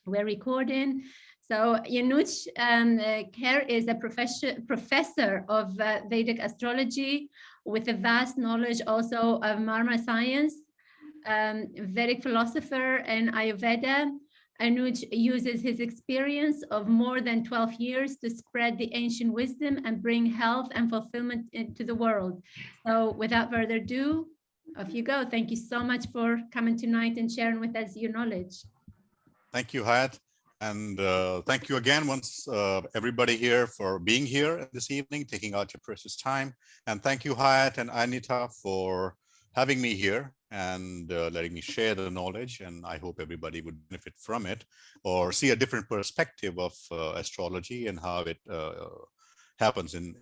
we're recording. So Anuj Khare is a professor of Vedic astrology with a vast knowledge also of Marma science, Vedic philosopher and Ayurveda. Anuj uses his experience of more than 12 years to spread the ancient wisdom and bring health and fulfillment into the world. So without further ado, off you go. Thank you so much for coming tonight and sharing with us your knowledge. Thank you, Hayat. And thank you again once everybody here for being here this evening, taking out your precious time. And thank you, Hayat and Anita, for having me here and letting me share the knowledge. And I hope everybody would benefit from it or see a different perspective of astrology and how it happens in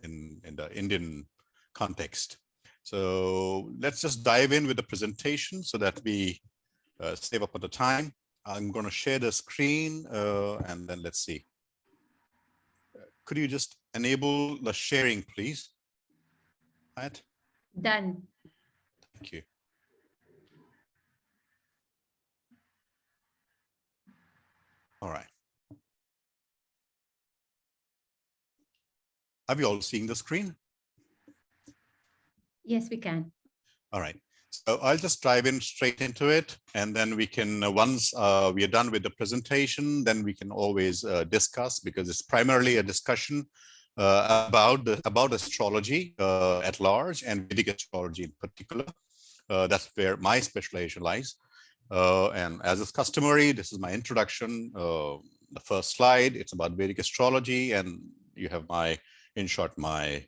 the Indian context. So let's just dive in with the presentation so that we save up on the time. I'm going to share the screen and then let's see. Could you just enable the sharing, please? Right. Done. Thank you. All right. Are we all seeing the screen? Yes, we can. All right. So I'll just dive in straight into it, and then we can, once we are done with the presentation, then we can always discuss, because it's primarily a discussion about astrology at large and Vedic astrology in particular. That's where my specialization lies. And as is customary, this is my introduction. The first slide, it's about Vedic astrology, and you have my, in short, my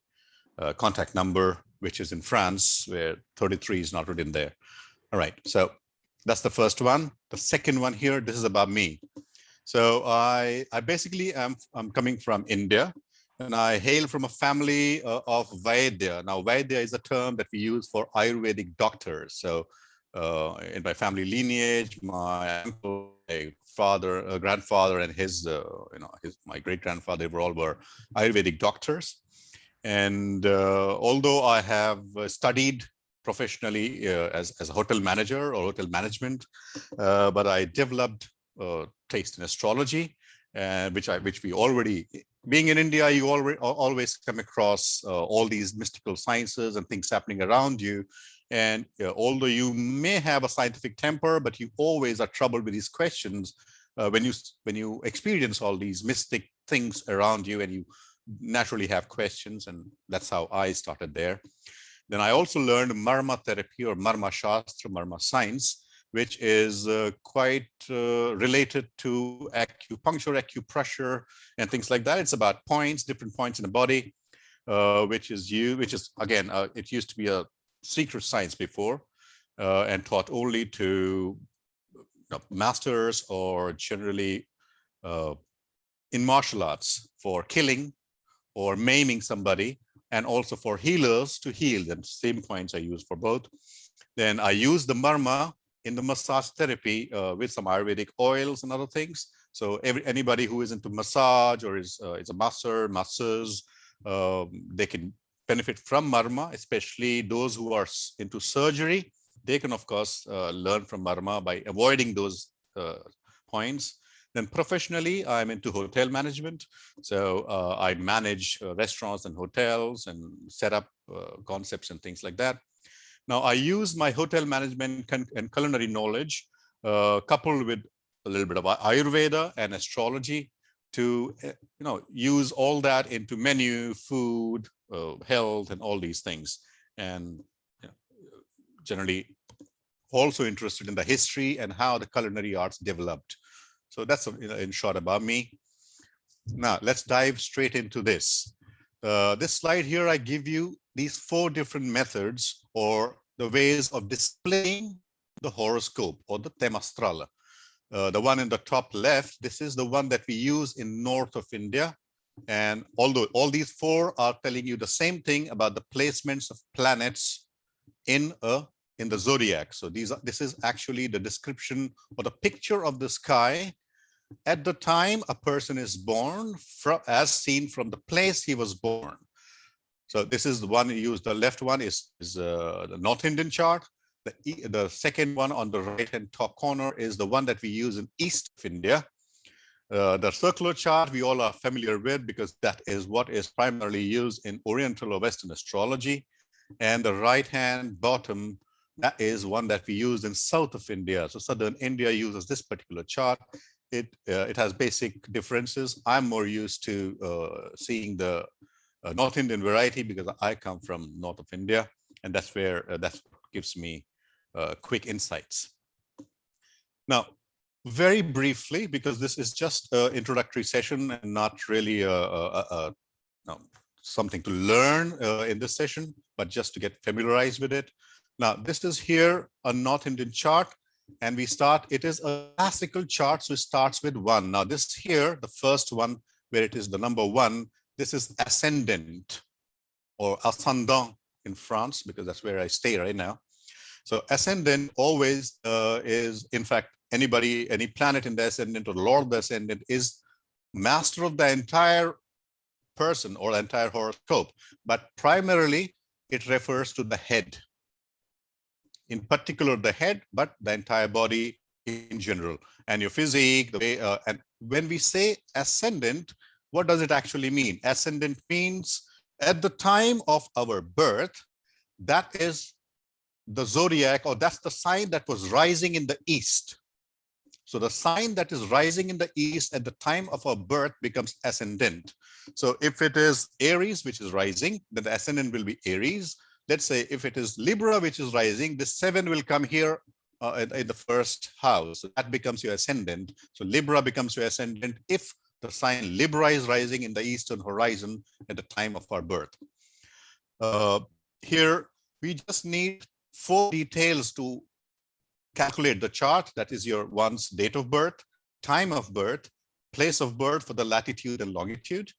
contact number, which is in France, where 33 is not written there. All right, so that's the first one. The second one here, this is about me. So I basically I'm coming from India, and I hail from a family of Vaidya. Now, Vaidya is a term that we use for Ayurvedic doctors. So in my family lineage, my uncle, my father, grandfather, and his, my great grandfather, they all were Ayurvedic doctors. And although I have studied professionally as a hotel manager or hotel management, but I developed taste in astrology, which we already, being in India, you always come across all these mystical sciences and things happening around you. And although you may have a scientific temper, but you always are troubled with these questions when you experience all these mystic things around you, and you naturally have questions. And that's how I started there. Then I also learned Marma therapy or Marma Shastra, Marma science, which is quite related to acupuncture, acupressure, and things like that. It's about points, different points in the body, which is again, it used to be a secret science before, and taught only to masters or generally in martial arts for killing or maiming somebody, and also for healers to heal them. Same points I use for both. Then I use the Marma in the massage therapy with some Ayurvedic oils and other things. So anybody who is into massage or is a masseurs, they can benefit from Marma, especially those who are into surgery. They can, of course, learn from Marma by avoiding those points. Then professionally, I'm into hotel management. So I manage restaurants and hotels and set up concepts and things like that. Now, I use my hotel management and culinary knowledge coupled with a little bit of Ayurveda and astrology to use all that into menu, food, health, and all these things. And generally also interested in the history and how the culinary arts developed. So that's in short about me. Now let's dive straight into this. This slide here, I give you these 4 different methods or the ways of displaying the horoscope or the Thema Astrale. The one in the top left, this is the one that we use in north of India. And although all these 4 are telling you the same thing about the placements of planets in the zodiac. So this is actually the description or the picture of the sky at the time a person is born, as seen from the place he was born. So this is the one you use. The left one is the North Indian chart. The second one on the right-hand top corner is the one that we use in east of India. The circular chart we all are familiar with because that is what is primarily used in Oriental or Western astrology. And the right-hand bottom, that is one that we use in south of India. So southern India uses this particular chart. It has basic differences. I'm more used to seeing the North Indian variety because I come from north of India, and that's where that gives me quick insights. Now, very briefly, because this is just an introductory session and not really something to learn in this session, but just to get familiarized with it. Now, this is here a North Indian chart, and we start, it is a classical chart, so it starts with 1. Now, this here, the first one, where it is the number 1, this is ascendant or ascendant in France, because that's where I stay right now. So ascendant always is, in fact, any planet in the ascendant or Lord of the ascendant is master of the entire person or the entire horoscope, but primarily it refers to the head. In particular, the head, but the entire body in general, and your physique, the way, and when we say ascendant, what does it actually mean? Ascendant means at the time of our birth, that is the zodiac, or that's the sign that was rising in the east. So the sign that is rising in the east at the time of our birth becomes ascendant. So if it is Aries, which is rising, then the ascendant will be Aries. Let's say if it is Libra, which is rising, the 7 will come here in the first house. So that becomes your ascendant. So Libra becomes your ascendant if the sign Libra is rising in the eastern horizon at the time of our birth. Here, we just need 4 details to calculate the chart. That is your one's date of birth, time of birth, place of birth for the latitude and longitude,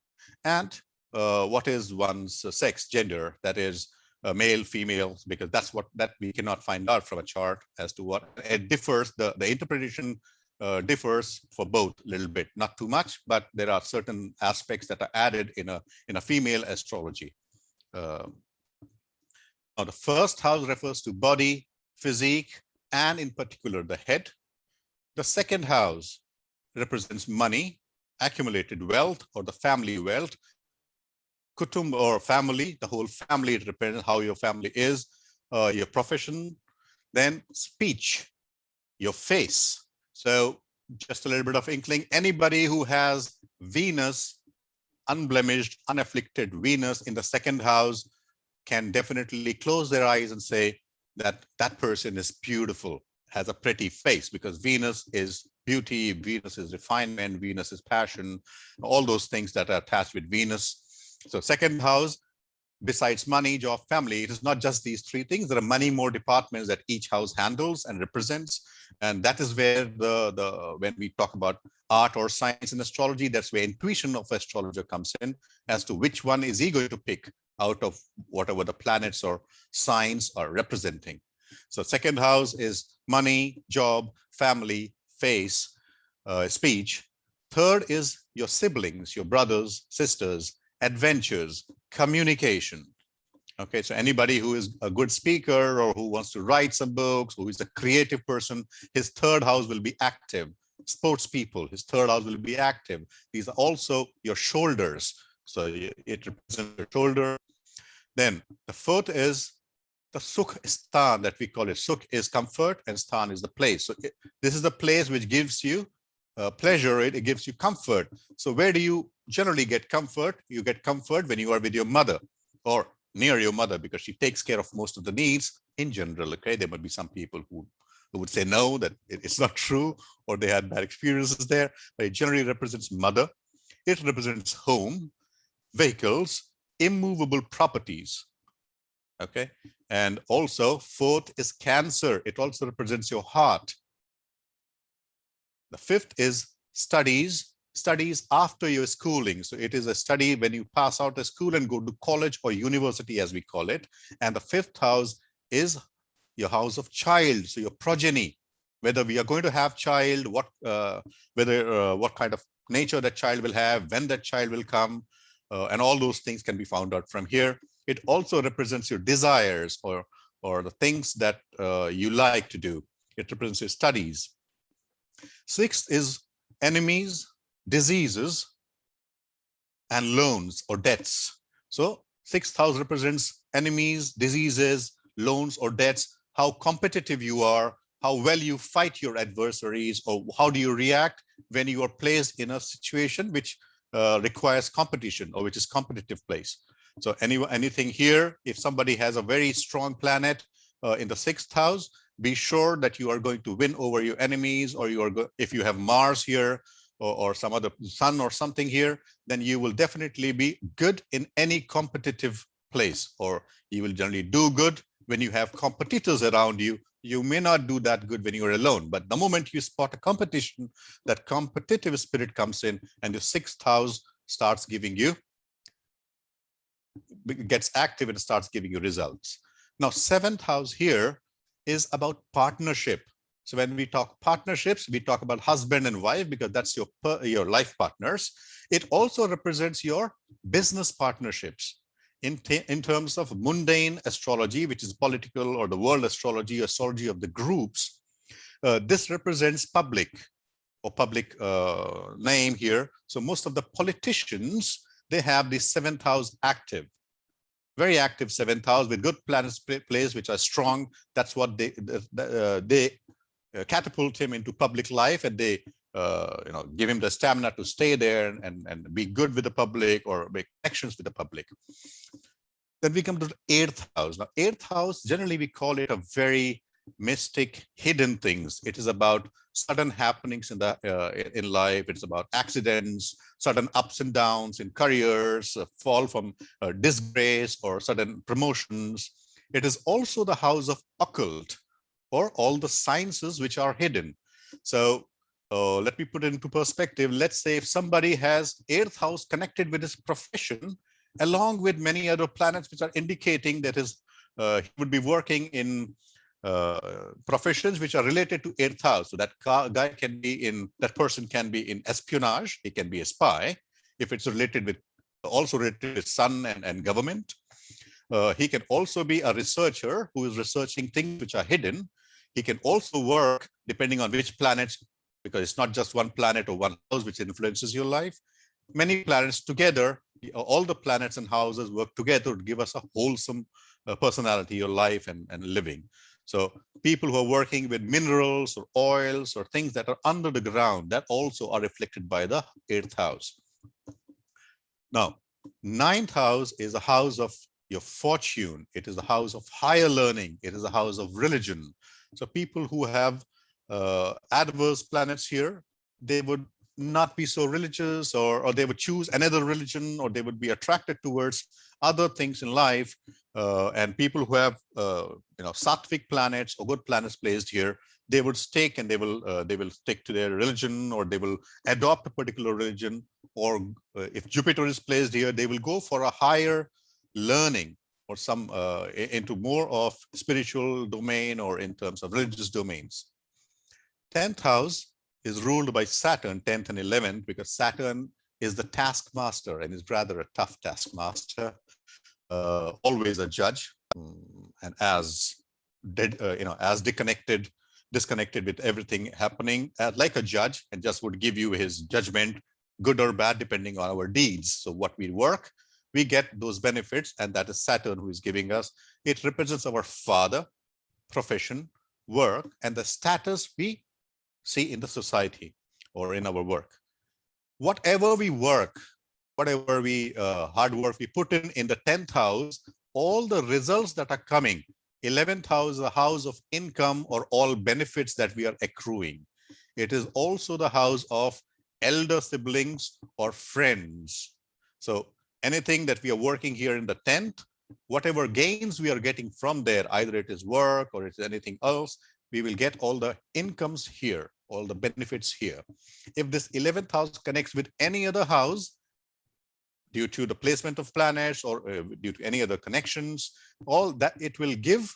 and what is one's sex, gender, that is male, female, because that's what that we cannot find out from a chart as to what it differs. The interpretation differs for both a little bit, not too much, but there are certain aspects that are added in a female astrology. Now, the first house refers to body, physique, and in particular the head. The second house represents money, accumulated wealth, or the family wealth. Kutum or family, the whole family, it depends how your family is, your profession. Then speech, your face. So just a little bit of inkling, anybody who has Venus, unblemished, unafflicted Venus in the second house can definitely close their eyes and say that that person is beautiful, has a pretty face, because Venus is beauty, Venus is refinement, Venus is passion, all those things that are attached with Venus. So second house, besides money, job, family, it is not just these 3 things. There are many more departments that each house handles and represents. And that is where when we talk about art or science in astrology, that's where intuition of astrologer comes in as to which one is he going to pick out of whatever the planets or signs are representing. So second house is money, job, family, face, speech. Third is your siblings, your brothers, sisters, adventures, communication. Okay, so anybody who is a good speaker or who wants to write some books, who is a creative person, his third house will be active. Sports people, his third house will be active. These are also your shoulders. So it represents your shoulder. Then the fourth is the sukh stan that we call it. Sukh is comfort and stan is the place. So this is the place which gives you pleasure, it gives you comfort. So where do you generally get comfort? You get comfort when you are with your mother or near your mother, because she takes care of most of the needs in general. Okay, there might be some people who would say no, that it's not true, or they had bad experiences there, but it generally represents mother. It represents home, vehicles, immovable properties. Okay, and also fourth is Cancer. It also represents your heart. The fifth is studies after your schooling. So it is a study when you pass out of school and go to college or university, as we call it. And the fifth house is your house of child, so your progeny, whether we are going to have child, what kind of nature that child will have, when that child will come, and all those things can be found out from here. It also represents your desires or or the things that you like to do. It represents your studies. Sixth is enemies, diseases, and loans or debts. So sixth house represents enemies, diseases, loans or debts, how competitive you are, how well you fight your adversaries, or how do you react when you are placed in a situation which requires competition or which is competitive place. So anything here, if somebody has a very strong planet in the sixth house, be sure that you are going to win over your enemies, or if you have Mars here or some other sun or something here, then you will definitely be good in any competitive place, or you will generally do good when you have competitors around you. You may not do that good when you're alone, but the moment you spot a competition, that competitive spirit comes in, and the sixth house starts giving you, gets active and starts giving you results. Now, seventh house here is about partnership. So when we talk partnerships, we talk about husband and wife, because that's your life partners. It also represents your business partnerships. In terms of mundane astrology, which is political or the world astrology, astrology of the groups, this represents public or public name here. So most of the politicians, they have the seventh house active, very active seventh house with good planets placed, which are strong. That's what they catapult him into public life, and they give him the stamina to stay there and be good with the public or make connections with the public. Then we come to the eighth house. Now, eighth house, generally we call it a very mystic, hidden things. It is about sudden happenings in life. It's about accidents, sudden ups and downs in careers, fall from disgrace, or sudden promotions. It is also the house of occult, or all the sciences which are hidden. So let me put it into perspective. Let's say if somebody has eighth house connected with his profession, along with many other planets which are indicating that he would be working in professions which are related to eighth house. So that that person can be in espionage. He can be a spy if it's also related with sun and government. He can also be a researcher who is researching things which are hidden. He can also work depending on which planets, because it's not just one planet or one house which influences your life. Many planets together, all the planets and houses work together to give us a wholesome personality or life and living. So people who are working with minerals or oils or things that are under the ground, that also are reflected by the eighth house. Now, ninth house is a house of your fortune. It is the house of higher learning. It is a house of religion. So people who have adverse planets here, they would not be so religious, or they would choose another religion, or they would be attracted towards other things in life. And people who have sattvic planets or good planets placed here, they would stick and they will stick to their religion, or they will adopt a particular religion. Or if Jupiter is placed here, they will go for a higher learning, or some into more of spiritual domain, or in terms of religious domains. 10th house is ruled by Saturn, 10th and 11th, because Saturn is the taskmaster and is rather a tough taskmaster, always a judge, and as disconnected with everything happening, like a judge, and just would give you his judgment, good or bad, depending on our deeds. So what we work, we get those benefits, and that is Saturn who is giving us. It represents our father, profession, work, and the status we see in the society or in our work. Whatever we work, whatever hard work we put in the 10th house, all the results that are coming, 11th house, the house of income or all benefits that we are accruing. It is also the house of elder siblings or friends. So anything that we are working here in the 10th, whatever gains we are getting from there, either it is work or it's anything else, we will get all the incomes here, all the benefits here. If this 11th house connects with any other house, due to the placement of planets or due to any other connections, all that, it will give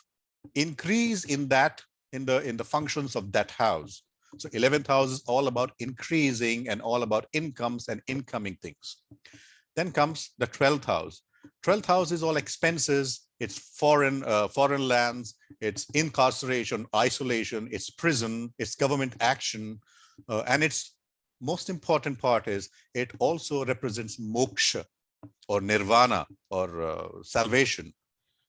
increase in the functions of that house. So 11th house is all about increasing and all about incomes and incoming things. Then comes the 12th house. 12th house is all expenses, it's foreign lands, it's incarceration, isolation, it's prison, it's government action, and its most important part is it also represents moksha or nirvana or salvation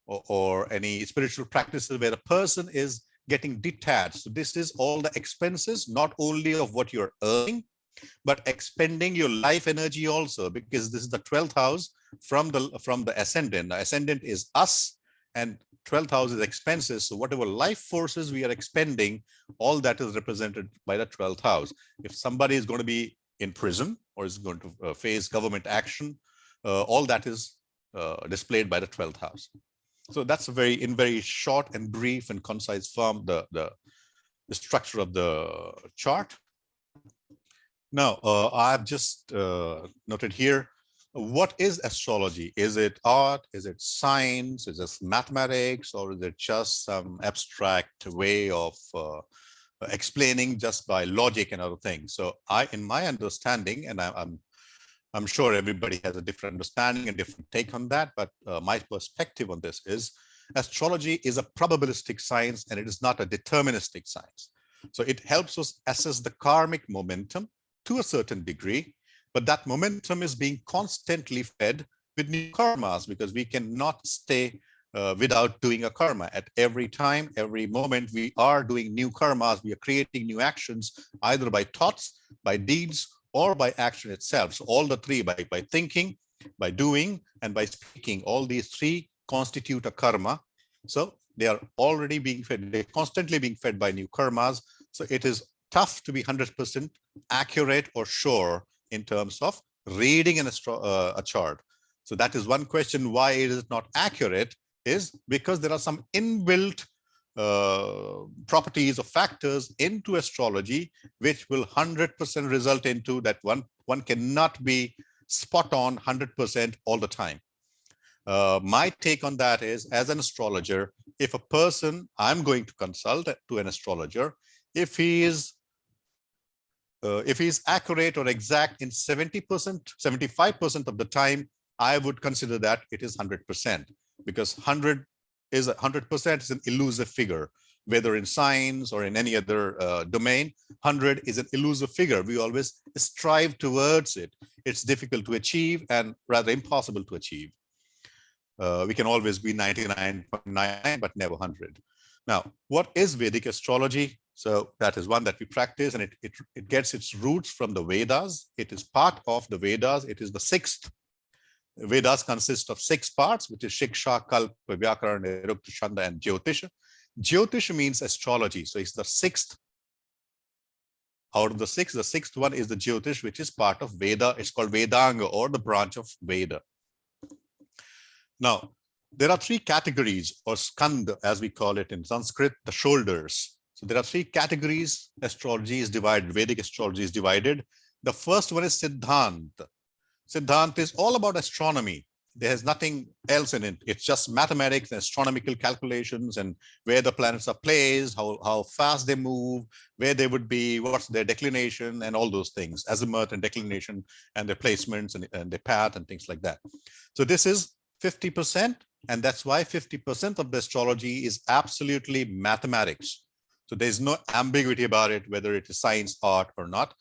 or any spiritual practices where a person is getting detached. So this is all the expenses, not only of what you're earning, but expending your life energy also, because this is the 12th house from the ascendant. The ascendant is us, and 12th house is expenses. So whatever life forces we are expending, all that is represented by the 12th house. If somebody is going to be in prison or is going to face government action, all that is displayed by the 12th house. So that's in very short and brief and concise form, the structure of the chart. Now, I've just noted here, what is astrology? Is it art? Is it science? Is it mathematics? Or is it just some abstract way of explaining just by logic and other things? So in my understanding, and I'm sure everybody has a different understanding and different take on that, but my perspective on this is astrology is a probabilistic science and it is not a deterministic science. So it helps us assess the karmic momentum to a certain degree, but that momentum is being constantly fed with new karmas, because we cannot stay without doing a karma. At every time, every moment, we are doing new karmas. We are creating new actions, either by thoughts, by deeds, or by action itself. So all the three, by thinking, by doing, and by speaking, all these three constitute a karma. So they are already being fed, they're constantly being fed by new karmas. So it is tough to be 100% accurate or sure in terms of reading a chart. So that is one question why it is not accurate, is because there are some inbuilt properties or factors into astrology which will 100% result into that one cannot be spot on 100% all the time. My take on that is, as an astrologer, if a person I'm going to consult to an astrologer, if he is accurate or exact in 70%, 75% of the time, I would consider that it is 100%, because 100% is an elusive figure, whether in science or in any other domain. 100 is an elusive figure. We always strive towards it. It's difficult to achieve and rather impossible to achieve. We can always be 99.9, but never 100. Now, what is Vedic astrology? So that is one that we practice, and it gets its roots from the Vedas. It is part of the Vedas. It is the sixth. Vedas consist of 6 parts, which is Shiksha, Kalpa, Vyakarana, Nirukta, Chanda, and Jyotisha. Jyotisha means astrology. So it's the 6th. Out of the 6, the 6th one is the Jyotish, which is part of Veda. It's called Vedanga, or the branch of Veda. Now, there are 3 categories, or skanda, as we call it in Sanskrit, the shoulders. So there are 3 categories. Astrology is divided. Vedic astrology is divided. The first one is Siddhanta. Siddhanta is all about astronomy. There is nothing else in it. It's just mathematics and astronomical calculations, and where the planets are placed, how fast they move, where they would be, what's their declination, and all those things, azimuth and declination, and their placements and their path and things like that. So this is 50%, and that's why 50% of the astrology is absolutely mathematics. So there's no ambiguity about it, whether it is science, art, or not.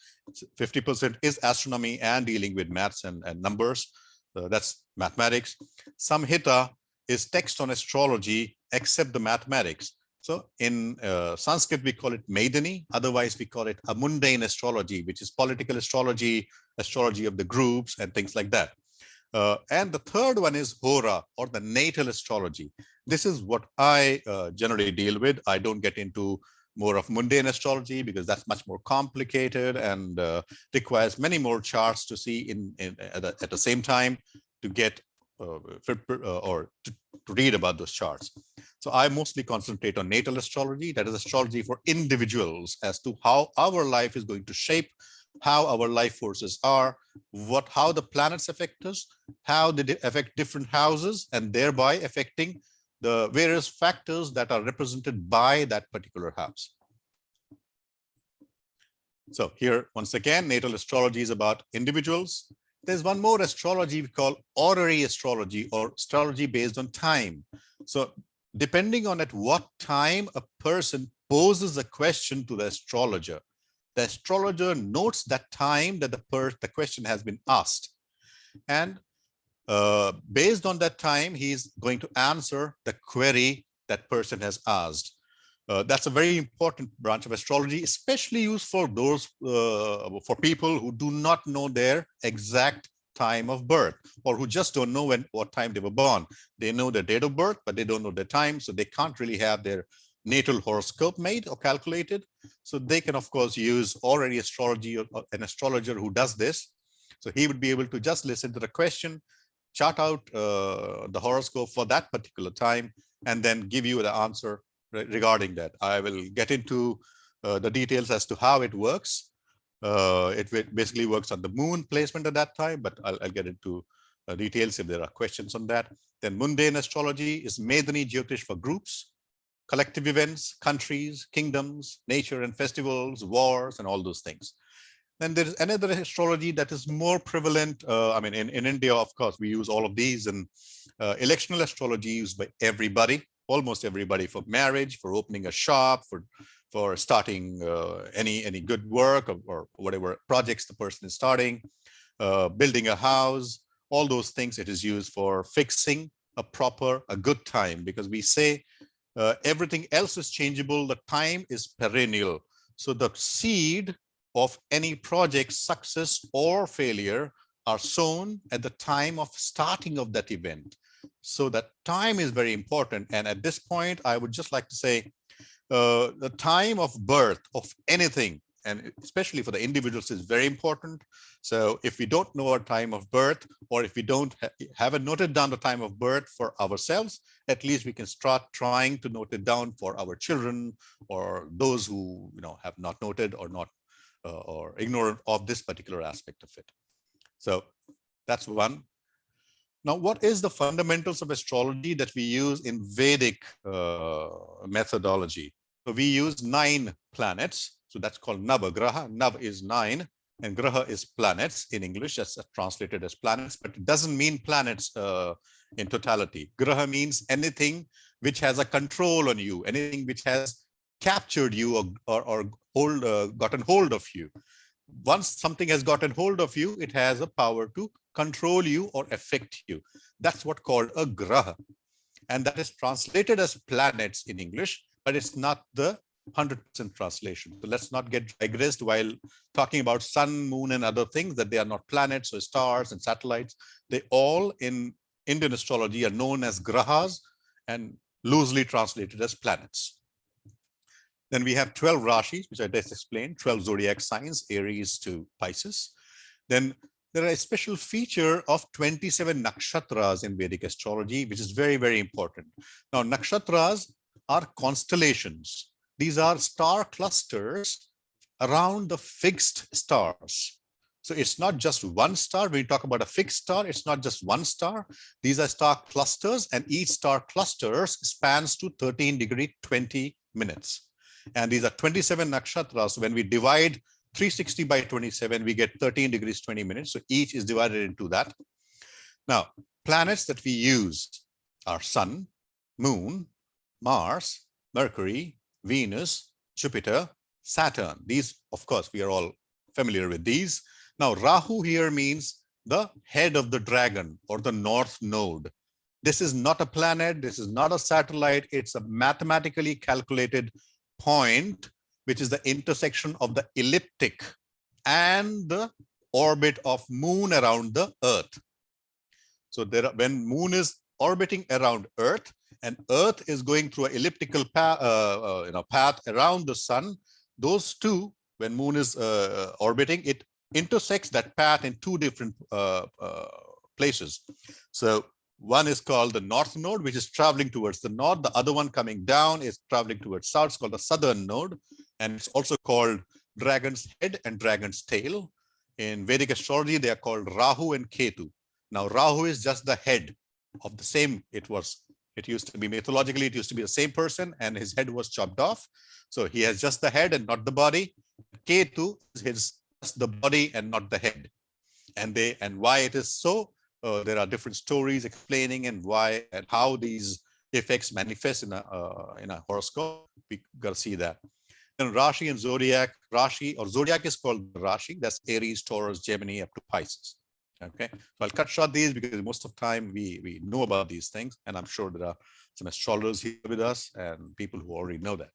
50% is astronomy and dealing with maths and numbers. That's mathematics. Samhita is text on astrology, except the mathematics. So in Sanskrit, we call it Maidani. Otherwise, we call it a mundane astrology, which is political astrology, astrology of the groups, and things like that. And the third one is Hora, or the natal astrology. This is what I generally deal with. I don't get into more of mundane astrology because that's much more complicated and requires many more charts to see at the same time to get or to read about those charts. So I mostly concentrate on natal astrology. That is astrology for individuals as to how our life is going to shape, how our life forces are, how the planets affect us, how they affect different houses, and thereby affecting the various factors that are represented by that particular house. So here, once again, natal astrology is about individuals. There's one more astrology we call horary astrology, or astrology based on time. So depending on at what time a person poses a question to the astrologer notes that time that the question has been asked. And based on that time, he's going to answer the query that person has asked. That's a very important branch of astrology, especially used for those for people who do not know their exact time of birth, or who just don't know what time they were born. They know their date of birth, but they don't know their time, so they can't really have their natal horoscope made or calculated. So they can, of course, use horary astrology, or an astrologer who does this. So he would be able to just listen to the question, chart out the horoscope for that particular time, and then give you the answer regarding that. I will get into the details as to how it works. It basically works on the moon placement at that time, but I'll get into details if there are questions on that. Then mundane astrology is Medani Jyotish for groups, collective events, countries, kingdoms, nature and festivals, wars, and all those things. Then there is another astrology that is more prevalent. I mean, in India, of course, we use all of these, and electional astrology used by everybody, almost everybody, for marriage, for opening a shop, for starting any good work, or whatever projects the person is starting, building a house, all those things. It is used for fixing a good time, because we say everything else is changeable, the time is perennial. So the seed of any project success or failure are sown at the time of starting of that event. So that time is very important. And at this point, I would just like to say the time of birth of anything, and especially for the individuals, is very important. So if we don't know our time of birth, or if we don't haven't noted down the time of birth for ourselves, at least we can start trying to note it down for our children, or those who have not noted or not or ignorant of this particular aspect of it. So that's one. Now, what is the fundamentals of astrology that we use in Vedic methodology? So we use 9 planets. So that's called Navagraha. Nav is 9, and Graha is planets in English. That's translated as planets, but it doesn't mean planets in totality. Graha means anything which has a control on you, anything which has captured you or gotten hold of you. Once something has gotten hold of you, it has a power to control you or affect you. That's what called a graha. And that is translated as planets in English, but it's not the 100% translation. So let's not get digressed while talking about sun, moon, and other things, that they are not planets or stars and satellites. They all in Indian astrology are known as grahas and loosely translated as planets. Then we have 12 rashis, which I just explained, 12 zodiac signs, Aries to Pisces. Then there are a special feature of 27 nakshatras in Vedic astrology, which is very, very important. Now, nakshatras are constellations. These are star clusters around the fixed stars. So it's not just one star. When we talk about a fixed star, it's not just one star. These are star clusters, and each star cluster spans to 13 degree 20 minutes. And these are 27 nakshatras. When we divide 360 by 27, we get 13 degrees 20 minutes. So each is divided into that. Now, planets that we use are Sun, Moon, Mars, Mercury, Venus, Jupiter, Saturn. These, of course, we are all familiar with these. Now, Rahu here means the head of the dragon, or the north node. This is not a planet. This is not a satellite. It's a mathematically calculated point, which is the intersection of the elliptic and the orbit of moon around the earth. So when moon is orbiting around earth, and earth is going through an elliptical path around the sun, those two, when moon is orbiting, it intersects that path in 2 different places. So one is called the north node, which is traveling towards the north. The other one coming down is traveling towards south. It's called the southern node. And it's also called dragon's head and dragon's tail. In Vedic astrology, they are called Rahu and Ketu. Now, Rahu is just the head of the same. It used to be mythologically, it used to be the same person, and his head was chopped off. So he has just the head and not the body. Ketu is just the body and not the head. and why it is so. There are different stories explaining and why and how these effects manifest in a horoscope. We got to see that. Then Rashi and Zodiac. Rashi or Zodiac is called Rashi. That's Aries, Taurus, Gemini up to Pisces. Okay, so I'll cut short these because most of the time we know about these things, and I'm sure there are some astrologers here with us and people who already know that.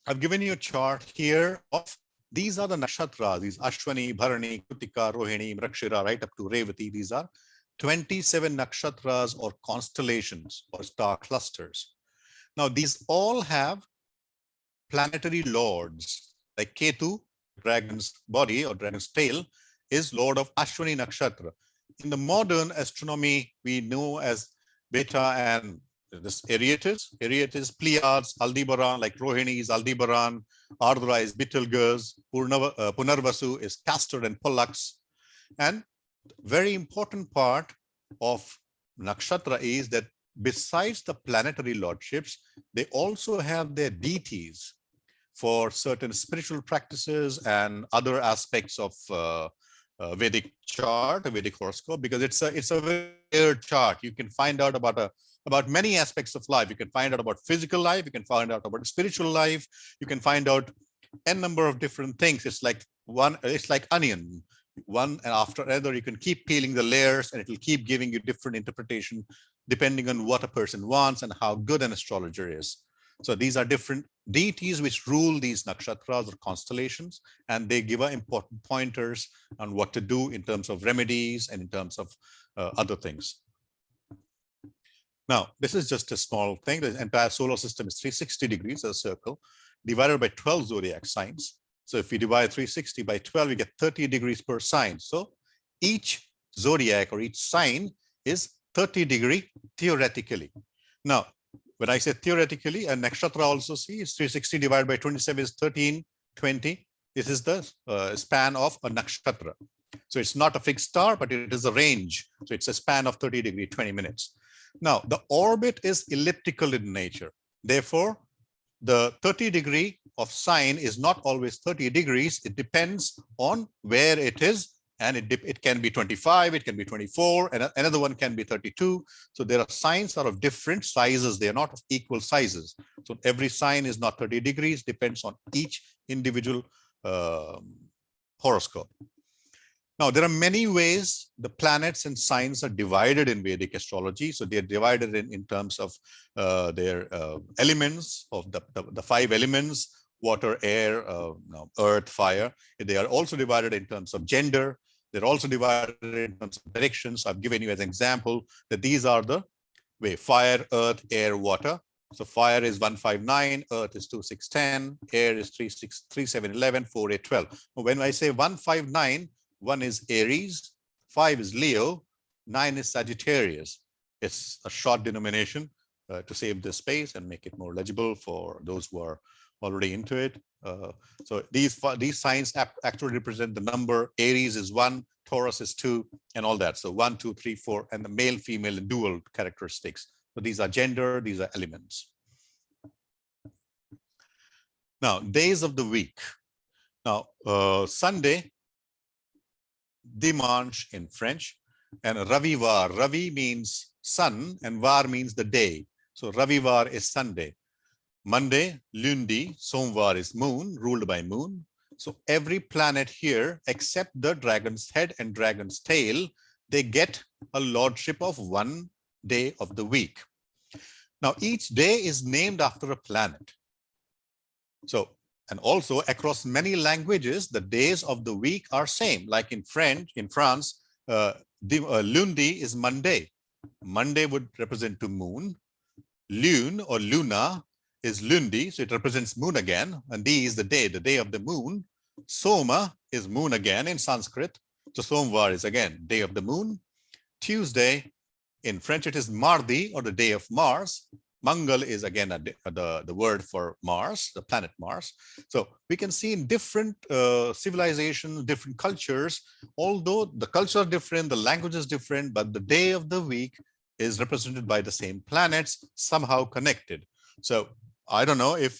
I've given you a chart here of these are the nakshatras, these Ashwani, Bharani, Kritika, Rohini, Mrigashira, right up to Revati. These are 27 nakshatras or constellations or star clusters. Now, these all have planetary lords, like Ketu, dragon's body or dragon's tail, is lord of Ashwani nakshatra. In the modern astronomy, we know as Beta and this Arietis, Pleiades, Aldebaran, like Rohini is Aldebaran, Ardra is Betelgeuse, Punarvasu is Castor and Pollux. And very important part of nakshatra is that besides the planetary lordships, they also have their deities for certain spiritual practices and other aspects of Vedic chart, a Vedic horoscope, because it's a very layered chart. You can find out about many aspects of life. You can find out about physical life. You can find out about spiritual life. You can find out n number of different things. It's like onion, one and after another. You can keep peeling the layers, and it will keep giving you different interpretation depending on what a person wants and how good an astrologer is. So these are different deities which rule these nakshatras or constellations, and they give important pointers on what to do in terms of remedies and in terms of other things. Now, this is just a small thing. The entire solar system is 360 degrees, a circle, divided by 12 zodiac signs. So if we divide 360 by 12, we get 30 degrees per sign. So each zodiac or each sign is 30 degree theoretically. Now, when I say theoretically, a nakshatra also is 360 divided by 27 is 1320. This is the span of a nakshatra. So it's not a fixed star, but it is a range. So it's a span of 30 degree, 20 minutes. Now, the orbit is elliptical in nature. Therefore, the 30 degree of sign is not always 30 degrees. It depends on where it is. And it can be 25, it can be 24, and another one can be 32. So there are signs are of different sizes. They are not of equal sizes. So every sign is not 30 degrees, depends on each individual horoscope. Now, there are many ways the planets and signs are divided in Vedic astrology. So they are divided in terms of their elements, of the 5 elements, water, air, earth, fire. They are also divided in terms of gender. They're also divided in terms of directions. I've given you as an example that these are the way: fire, earth, air, water. So fire is 159, earth is 2610, air is 3711, 4812. When I say 159, 1 is Aries, 5 is Leo, 9 is Sagittarius. It's a short denomination to save the space and make it more legible for those who are already into it. So these signs actually represent the number. Aries is 1, Taurus is 2, and all that. So 1, 2, 3, 4, and the male, female, and dual characteristics. So these are gender, these are elements. Now, days of the week. Now, Sunday, dimanche in French, and Ravivar. Ravi means sun, and var means the day. So Ravivar is Sunday. Monday, lundi, Somvar is moon, ruled by moon. So every planet here, except the dragon's head and dragon's tail, they get a lordship of one day of the week. Now, each day is named after a planet. So, and also across many languages, the days of the week are same. Like in France, lundi is Monday. Monday would represent to moon. Lune or luna is lundi, so it represents moon again, and D is the day of the moon. Soma is moon again in Sanskrit, so Somvar is again day of the moon. Tuesday, in French it is Mardi, or the day of Mars. Mangal is again the word for Mars, the planet Mars. So we can see in different civilizations, different cultures, although the culture is different, the language is different, but the day of the week is represented by the same planets, somehow connected. So I don't know if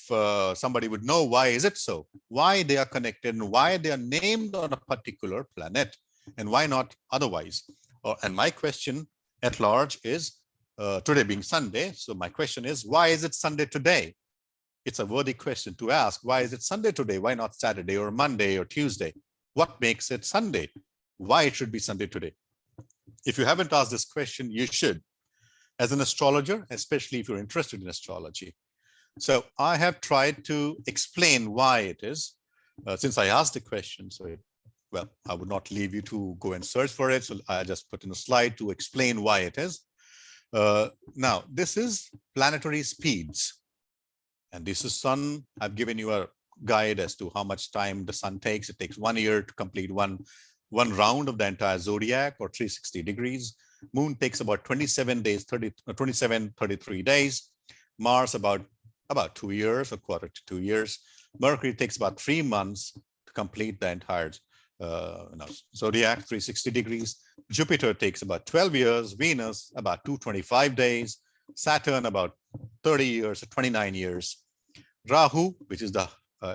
somebody would know why is it so, why they are connected and why they are named on a particular planet. And why not otherwise? And my question at large is, today being Sunday, so my question is, why is it Sunday today? It's a worthy question to ask. Why is it Sunday today? Why not Saturday or Monday or Tuesday? What makes it Sunday? Why it should be Sunday today? If you haven't asked this question, you should, as an astrologer, especially if you're interested in astrology. So I have tried to explain why it is, since I asked the question. So, well, I would not leave you to go and search for it. So I just put in a slide to explain why it is. Now, this is planetary speeds. And this is sun. I've given you a guide as to how much time the sun takes. It takes 1 year to complete one round of the entire zodiac, or 360 degrees. Moon takes about 27 days, 33 days. Mars about 2 years, a quarter to 2 years. Mercury takes about 3 months to complete the entire zodiac, 360 degrees. Jupiter takes about 12 years. Venus about 225 days. Saturn about 30 years, 29 years. Rahu, which is the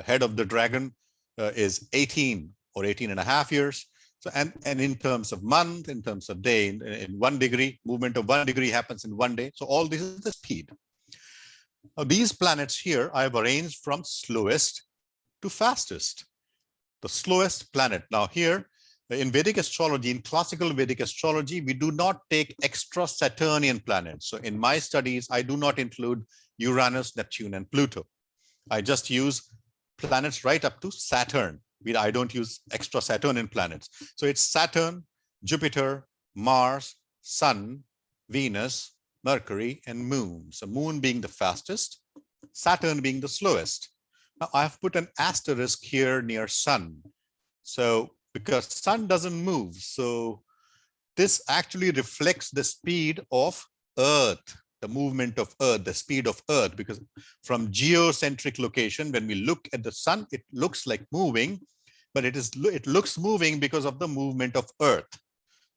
head of the dragon, is 18 or 18 and a half years. So, and in terms of month, in terms of day, in 1 degree, movement of 1 degree happens in 1 day. So all this is the speed. Now, these planets here I have arranged from slowest to fastest. The slowest planet. Now here in Vedic astrology, in classical Vedic astrology, we do not take extra Saturnian planets. So in my studies, I do not include Uranus, Neptune, and Pluto. I just use planets right up to Saturn. I don't use extra Saturnian planets. So it's Saturn, Jupiter, Mars, Sun, Venus, Mercury, and Moon. So Moon being the fastest, Saturn being the slowest. Now I've put an asterisk here near Sun. So because Sun doesn't move, so this actually reflects the speed of Earth, the movement of Earth, the speed of Earth, because from geocentric location, when we look at the sun, it looks like moving, but it looks moving because of the movement of Earth.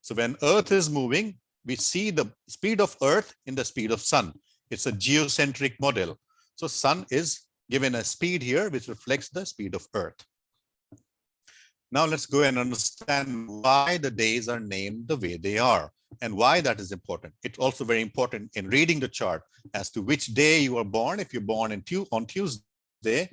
So when Earth is moving, we see the speed of Earth in the speed of sun. It's a geocentric model. So sun is given a speed here, which reflects the speed of Earth. Now let's go and understand why the days are named the way they are and why that is important. It's also very important in reading the chart as to which day you are born. If you're born on Tuesday,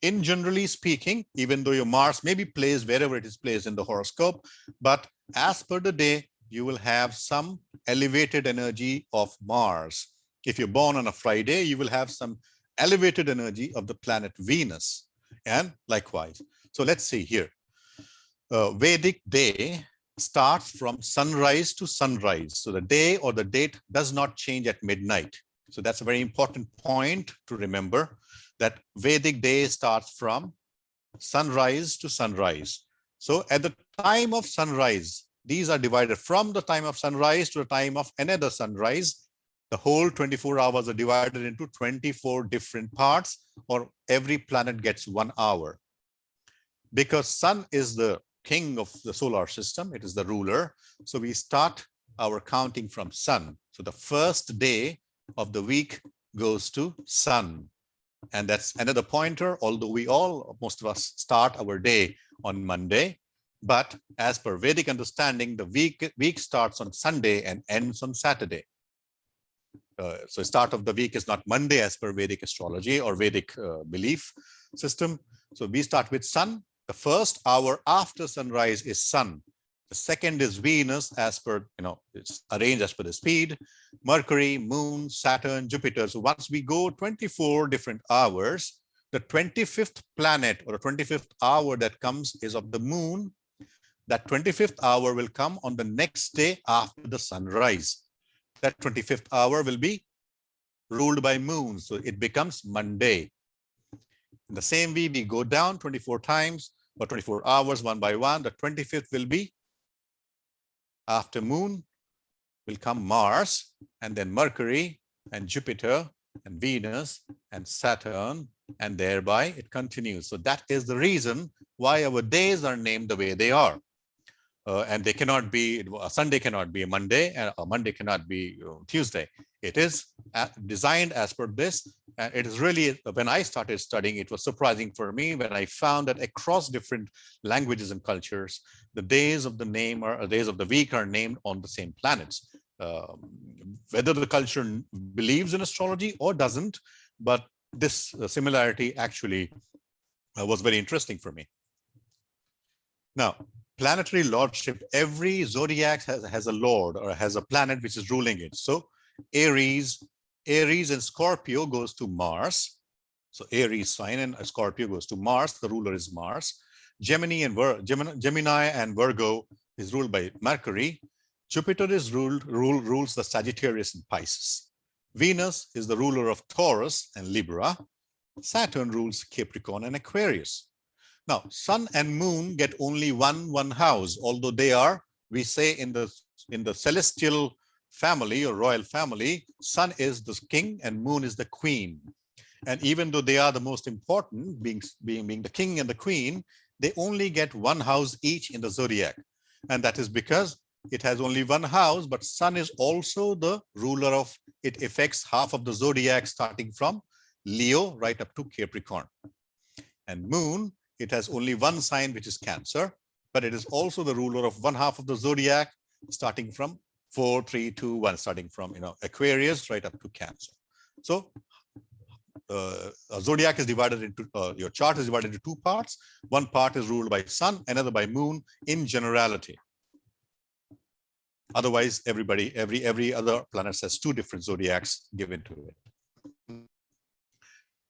in generally speaking, even though your Mars may be placed wherever it is placed in the horoscope, but as per the day, you will have some elevated energy of Mars. If you're born on a Friday, you will have some elevated energy of the planet Venus, and likewise. So let's see here. Vedic day starts from sunrise to sunrise. So the day or the date does not change at midnight. So that's a very important point to remember, that Vedic day starts from sunrise to sunrise. So at the time of sunrise, these are divided from the time of sunrise to the time of another sunrise. The whole 24 hours are divided into 24 different parts, or every planet gets 1 hour. Because sun is the king of the solar system, it is the ruler. So we start our counting from sun. So the first day of the week goes to sun. And that's another pointer, although most of us start our day on Monday. But as per Vedic understanding, the week starts on Sunday and ends on Saturday. So start of the week is not Monday as per Vedic astrology or Vedic belief system. So we start with sun. The first hour after sunrise is sun. The second is Venus, as per, it's arranged as per the speed. Mercury, Moon, Saturn, Jupiter. So once we go 24 different hours, the 25th planet or the 25th hour that comes is of the Moon. That 25th hour will come on the next day after the sunrise. That 25th hour will be ruled by Moon. So it becomes Monday. In the same way, we go down 24 times or 24 hours, one by one. The 25th will be after Moon will come Mars, and then Mercury and Jupiter and Venus and Saturn, and thereby it continues. So that is the reason why our days are named the way they are. and they cannot be, a Sunday cannot be a Monday, and a Monday cannot be Tuesday. It is designed as per this. And it is really, when I started studying, it was surprising for me when I found that across different languages and cultures, the days of the name or days of the week are named on the same planets. Whether the culture believes in astrology or doesn't, but this similarity actually was very interesting for me. Now, planetary lordship, every zodiac has a lord or has a planet which is ruling it. So Aries and Scorpio goes to Mars. So Aries sign and Scorpio goes to Mars. The ruler is Mars. Gemini and Virgo is ruled by Mercury. Jupiter is rules the Sagittarius and Pisces. Venus is the ruler of Taurus and Libra. Saturn rules Capricorn and Aquarius. Now, Sun and Moon get only one house, although they are, we say in the celestial family or royal family, Sun is the king and Moon is the queen. And even though they are the most important, being the king and the queen, they only get one house each in the zodiac. And that is because it has only one house, but Sun is also the ruler of, it affects half of the zodiac starting from Leo right up to Capricorn. And Moon, it has only one sign, which is Cancer, but it is also the ruler of one half of the zodiac starting from 4, 3, 2, 1, starting from Aquarius right up to Cancer. So a zodiac is divided into, your chart is divided into two parts. One part is ruled by Sun, another by Moon in generality. Otherwise, every other planet has two different zodiacs given to it.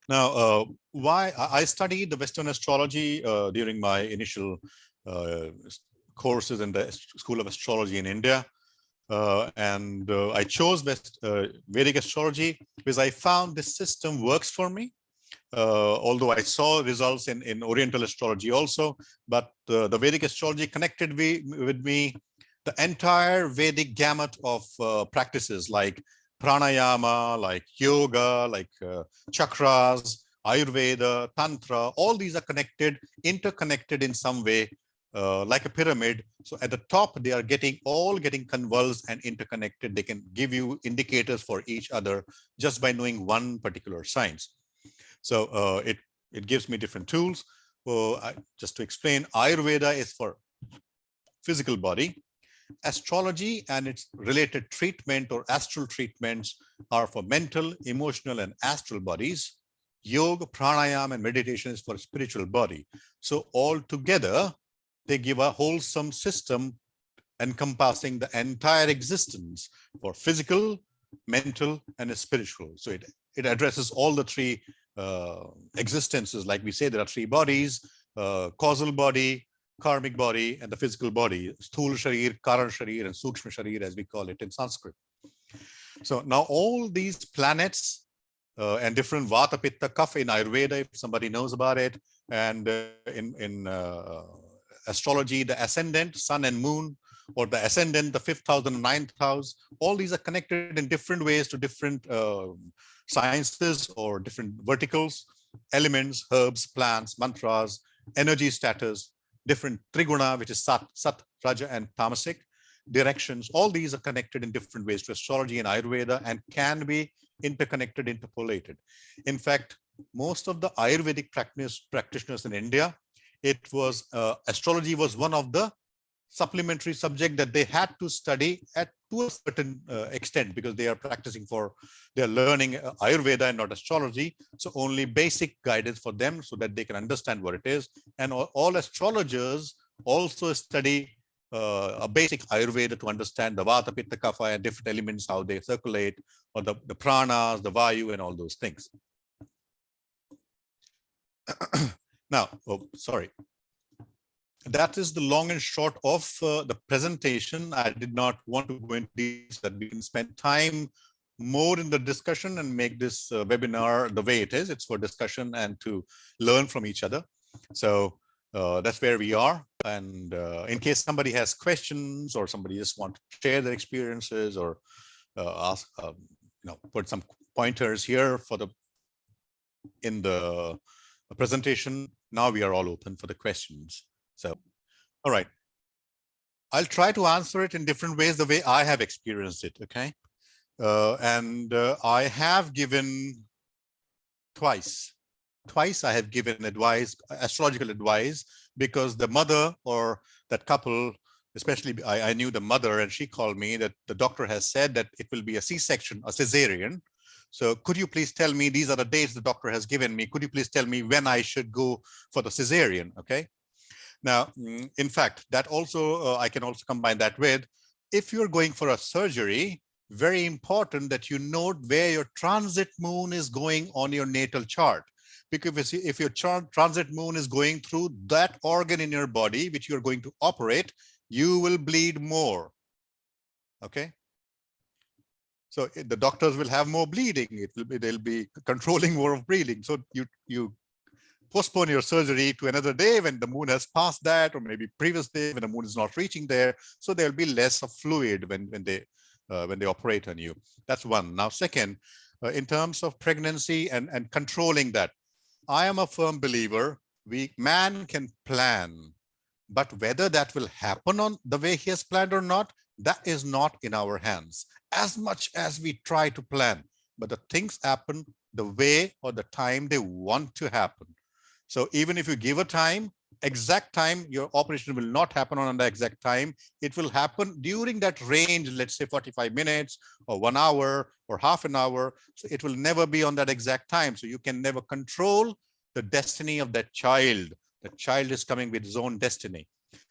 Now, why I studied the Western astrology during my initial courses in the School of Astrology in India. And I chose Vedic astrology because I found this system works for me. Although I saw results in Oriental astrology also, but the Vedic astrology connected with me the entire Vedic gamut of practices like pranayama, like yoga, like chakras, Ayurveda, Tantra, all these are connected, interconnected in some way, like a pyramid. So at the top, they are all getting convulsed and interconnected. They can give you indicators for each other just by knowing one particular science. So it gives me different tools. Just to explain, Ayurveda is for physical body. Astrology and its related treatment or astral treatments are for mental, emotional, and astral bodies. Yoga, pranayama, and meditation is for spiritual body. So all together, they give a wholesome system encompassing the entire existence for physical, mental, and spiritual. So it addresses all the three existences. Like we say, there are three bodies: causal body, karmic body, and the physical body, sthula sharir, karan sharir, and sukshma sharir, as we call it in Sanskrit. So now all these planets and different vata, pitta, kapha in Ayurveda, if somebody knows about it, and in astrology, the ascendant, sun and moon, or the ascendant, the 5th house and 9th house, all these are connected in different ways to different sciences or different verticals, elements, herbs, plants, mantras, energy status, different triguna, which is sat, raja, and tamasic directions. All these are connected in different ways to astrology and Ayurveda and can be interconnected, interpolated. In fact, most of the Ayurvedic practitioners in India, astrology was one of the supplementary subject that they had to study to a certain extent, because they are learning Ayurveda and not astrology. So only basic guidance for them so that they can understand what it is. And all astrologers also study a basic Ayurveda to understand the vata, pitta, kapha, and different elements, how they circulate, or the pranas, the vayu, and all those things. Now, sorry. That is the long and short of the presentation. I did not want to go into this, that we can spend time more in the discussion and make this webinar the way it is. It's for discussion and to learn from each other. So that's where we are. And in case somebody has questions or somebody just want to share their experiences or ask, put some pointers here in the presentation, now we are all open for the questions. So, all right. I'll try to answer it in different ways, the way I have experienced it, okay? I have given twice I have given advice, astrological advice, because the mother or that couple, especially I knew the mother, and she called me that the doctor has said that it will be a C-section, a cesarean. So could you please tell me, these are the dates the doctor has given me, could you please tell me when I should go for the cesarean? Okay. Now, in fact, that also, I can also combine that with, if you're going for a surgery, very important that you note where your transit moon is going on your natal chart. Because if your transit moon is going through that organ in your body, which you're going to operate, you will bleed more. Okay. So the doctors will have more bleeding. They'll be controlling more of bleeding. So you postpone your surgery to another day when the moon has passed that, or maybe previous day when the moon is not reaching there. So there'll be less of fluid when they operate on you. That's one. Now, second, in terms of pregnancy and controlling that, I am a firm believer, man can plan, but whether that will happen on the way he has planned or not, that is not in our hands. As much as we try to plan, but the things happen the way or the time they want to happen. So even if you give a time, exact time, your operation will not happen on the exact time. It will happen during that range, let's say 45 minutes or 1 hour or half an hour. So it will never be on that exact time. So you can never control the destiny of that child. The child is coming with his own destiny.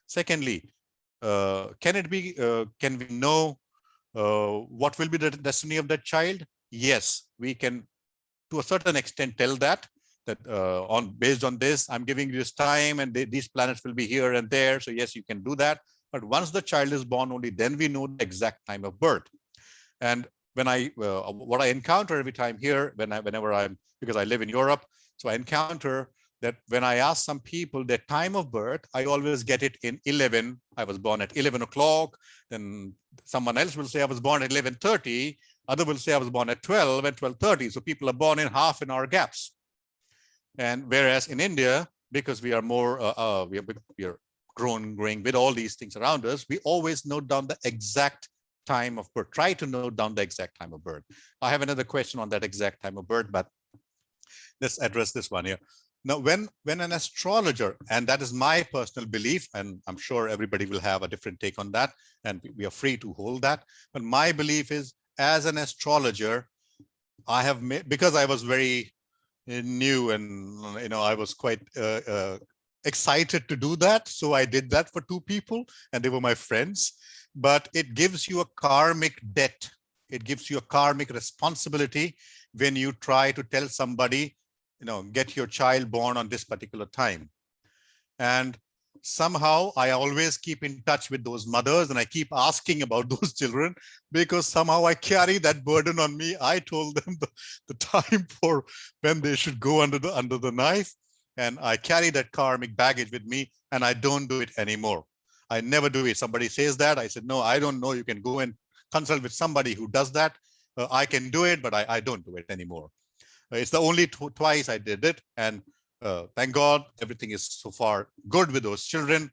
Secondly, can we know what will be the destiny of that child? Yes, we can to a certain extent tell that based on this, I'm giving you this time and these planets will be here and there. So yes, you can do that. But once the child is born, only then we know the exact time of birth. And when what I encounter every time here, whenever I'm, because I live in Europe, so I encounter that when I ask some people their time of birth, I always get it in 11. I was born at 11 o'clock. Then someone else will say I was born at 11:30. Other will say I was born at 12 and 12:30. So people are born in half an hour gaps. And whereas in India, because we are more, we are growing with all these things around us, we always note down the exact time of birth. Try to note down the exact time of birth. I have another question on that exact time of birth, but let's address this one here. Now, when an astrologer, and that is my personal belief, and I'm sure everybody will have a different take on that, and we are free to hold that. But my belief is, as an astrologer, I have made, because I was very new and I was quite excited to do that. So I did that for 2 people and they were my friends. But it gives you a karmic debt. It gives you a karmic responsibility when you try to tell somebody, get your child born on this particular time. And somehow I always keep in touch with those mothers and I keep asking about those children because somehow I carry that burden on me. I told them the time for when they should go under the knife, and I carry that karmic baggage with me and I don't do it anymore. I never do it. Somebody says that, I said, no, I don't know. You can go and consult with somebody who does that. I can do it, but I don't do it anymore. It's the only twice I did it, and thank God everything is so far good with those children.